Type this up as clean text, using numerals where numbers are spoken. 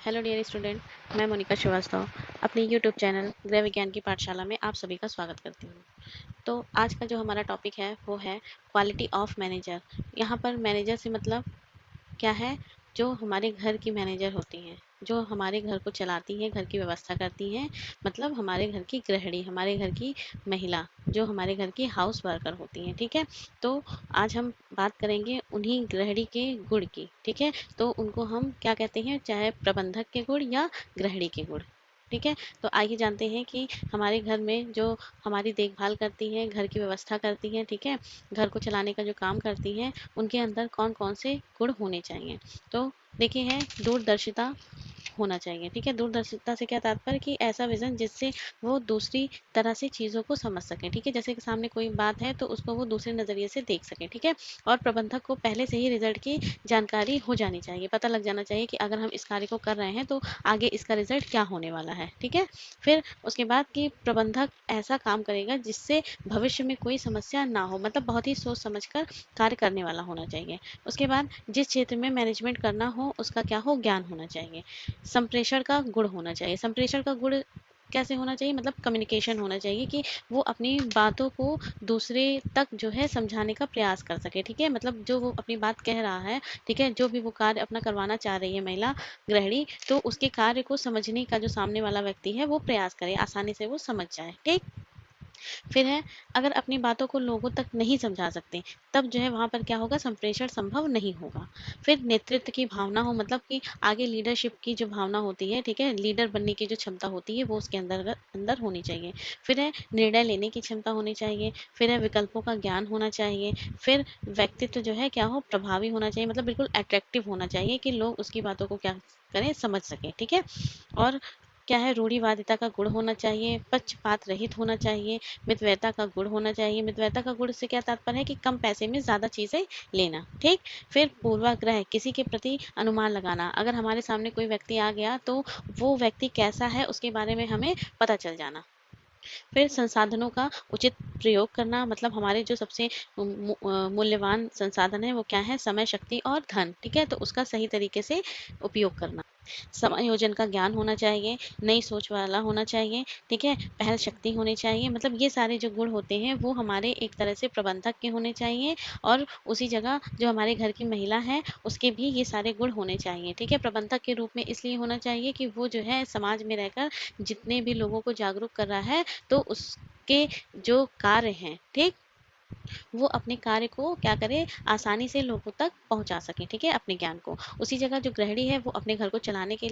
Hello dear student. मैं मोनिका श्रीवास्तव अपनी YouTube channel गृह विज्ञान की पाठशाला में आप सभी का स्वागत करती हूँ। तो आज का जो हमारा टॉपिक है वो है क्वालिटी ऑफ मैनेजर। यहाँ पर मैनेजर से मतलब क्या है? जो हमारे घर की मैनेजर होती हैं, जो हमारे घर को चलाती हैं, घर की व्यवस्था करती हैं, मतलब हमारे घर की गृहिणी, हमारे घर की महिला, जो हमारे घर की हाउस वर्कर होती हैं। ठीक है, तो आज हम बात करेंगे उन्हीं गृहिणी के गुण की। ठीक है, तो उनको हम क्या कहते हैं, चाहे प्रबंधक के गुण या गृहिणी के गुण। ठीक है, तो आइए जानते हैं कि हमारे घर में जो हमारी देखभाल करती हैं, घर की व्यवस्था करती हैं, ठीक है, घर को चलाने का जो काम करती हैं, उनके अंदर कौन कौन से गुण होने चाहिए। तो देखिए है, दूरदर्शिता होना चाहिए। ठीक है, दूरदर्शिता से क्या तात्पर्य कि ऐसा विजन जिससे वो दूसरी तरह से चीज़ों को समझ सकें। ठीक है, जैसे कि सामने कोई बात है तो उसको वो दूसरे नज़रिए से देख सकें। ठीक है, और प्रबंधक को पहले से ही रिजल्ट की जानकारी हो जानी चाहिए, पता लग जाना चाहिए कि अगर हम इस कार्य को कर रहे हैं तो आगे इसका रिजल्ट क्या होने वाला है। ठीक है, फिर उसके बाद कि प्रबंधक ऐसा काम करेगा जिससे भविष्य में कोई समस्या ना हो, मतलब बहुत ही सोच समझ कर कार्य करने वाला होना चाहिए। उसके बाद जिस क्षेत्र में मैनेजमेंट करना हो उसका क्या हो, ज्ञान होना चाहिए। संप्रेषण का गुण होना चाहिए। संप्रेषण का गुण कैसे होना चाहिए, मतलब कम्युनिकेशन होना चाहिए कि वो अपनी बातों को दूसरे तक जो है समझाने का प्रयास कर सके। ठीक है, मतलब जो वो अपनी बात कह रहा है, ठीक है, जो भी वो कार्य अपना करवाना चाह रही है महिला गृहिणी, तो उसके कार्य को समझने का जो सामने वाला व्यक्ति है वो प्रयास करे, आसानी से वो समझ जाए। ठीक, फिर है, अगर अपनी बातों को लोगों तक नहीं समझा सकते, तब जो है वहाँ पर क्या होगा, संप्रेषण संभव नहीं होगा। फिर नेतृत्व की भावना हो, मतलब कि आगे लीडरशिप की जो भावना होती है, ठीक है, लीडर बनने की जो क्षमता होती है वो उसके अंदर अंदर होनी चाहिए। फिर है, निर्णय लेने की क्षमता होनी चाहिए। फिर है, विकल्पों का ज्ञान होना चाहिए। फिर व्यक्तित्व जो है क्या हो, प्रभावी होना चाहिए, मतलब बिल्कुल अट्रैक्टिव होना चाहिए कि लोग उसकी बातों को क्या करें, समझ सकें। ठीक है, और क्या है, रूढ़िवादिता का गुण होना चाहिए। पक्षपात रहित होना चाहिए। मितव्ययता का गुण होना चाहिए। मितव्ययता का गुण से क्या तात्पर्य है कि कम पैसे में ज़्यादा चीज़ें लेना। ठीक, फिर पूर्वाग्रह, किसी के प्रति अनुमान लगाना। अगर हमारे सामने कोई व्यक्ति आ गया तो वो व्यक्ति कैसा है उसके बारे में हमें पता चल जाना। फिर संसाधनों का उचित प्रयोग करना, मतलब हमारे जो सबसे मूल्यवान संसाधन है वो क्या है, समय, शक्ति और धन। ठीक है, तो उसका सही तरीके से उपयोग करना। समायोजन का ज्ञान होना चाहिए। नई सोच वाला होना चाहिए। ठीक है, पहल शक्ति होनी चाहिए। मतलब ये सारे जो गुण होते हैं वो हमारे एक तरह से प्रबंधक के होने चाहिए, और उसी जगह जो हमारे घर की महिला है उसके भी ये सारे गुण होने चाहिए। ठीक है, प्रबंधक के रूप में इसलिए होना चाहिए कि वो जो है समाज में रहकर जितने भी लोगों को जागरूक कर रहा है, तो उसके जो कार्य हैं, ठीक, वो अपने कार्य को क्या करे, आसानी से लोगों तक पहुंचा सके। ठीक है, अपने ज्ञान को। उसी जगह जो गृहिणी है वो अपने घर को चलाने के लिए